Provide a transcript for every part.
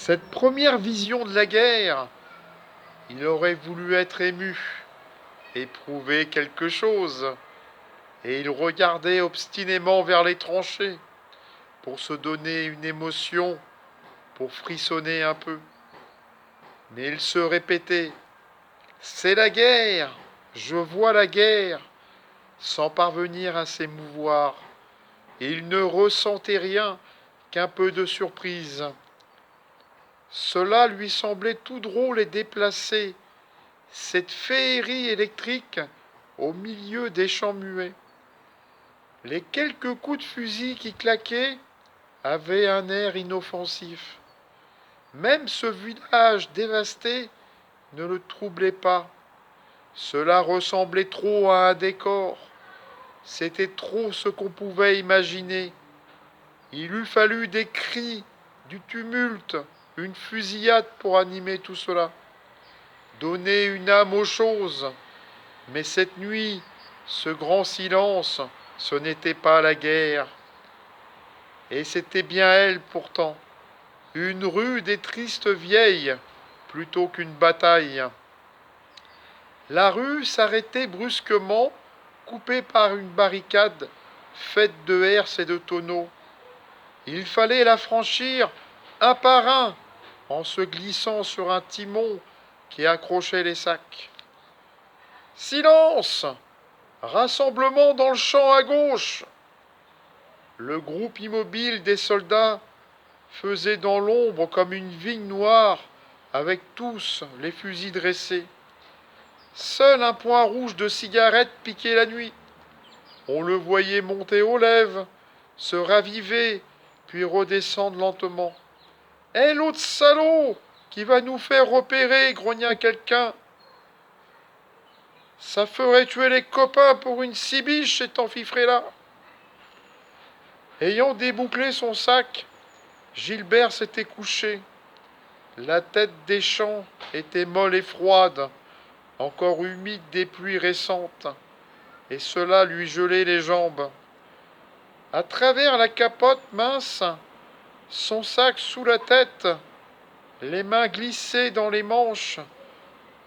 Cette première vision de la guerre, il aurait voulu être ému, éprouver quelque chose, et il regardait obstinément vers les tranchées pour se donner une émotion, pour frissonner un peu. Mais il se répétait: c'est la guerre, je vois la guerre, sans parvenir à s'émouvoir. Et il ne ressentait rien qu'un peu de surprise. Cela lui semblait tout drôle et déplacé, cette féerie électrique au milieu des champs muets. Les quelques coups de fusil qui claquaient avaient un air inoffensif. Même ce village dévasté ne le troublait pas. Cela ressemblait trop à un décor. C'était trop ce qu'on pouvait imaginer. Il eût fallu des cris, du tumulte, une fusillade pour animer tout cela. Donner une âme aux choses. Mais cette nuit, ce grand silence, ce n'était pas la guerre. Et c'était bien elle pourtant. Une rude et triste vieille, plutôt qu'une bataille. La rue s'arrêtait brusquement, coupée par une barricade faite de herses et de tonneaux. Il fallait la franchir un par un, en se glissant sur un timon qui accrochait les sacs. Silence! Rassemblement dans le champ à gauche! Le groupe immobile des soldats faisait dans l'ombre comme une vigne noire, avec tous les fusils dressés. Seul un point rouge de cigarette piquait la nuit. On le voyait monter aux lèvres, se raviver, puis redescendre lentement. Hé, l'autre salaud qui va nous faire repérer, grogna quelqu'un. Ça ferait tuer les copains pour une cibiche, cet enfiffré-là. Ayant débouclé son sac, Gilbert s'était couché. La tête des champs était molle et froide, encore humide des pluies récentes, et cela lui gelait les jambes. À travers la capote mince, son sac sous la tête, les mains glissées dans les manches,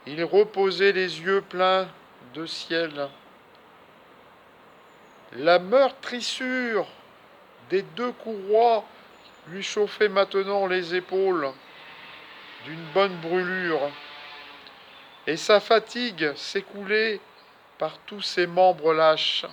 il reposait les yeux pleins de ciel. La meurtrissure des deux courroies lui chauffait maintenant les épaules d'une bonne brûlure, et sa fatigue s'écoulait par tous ses membres lâches.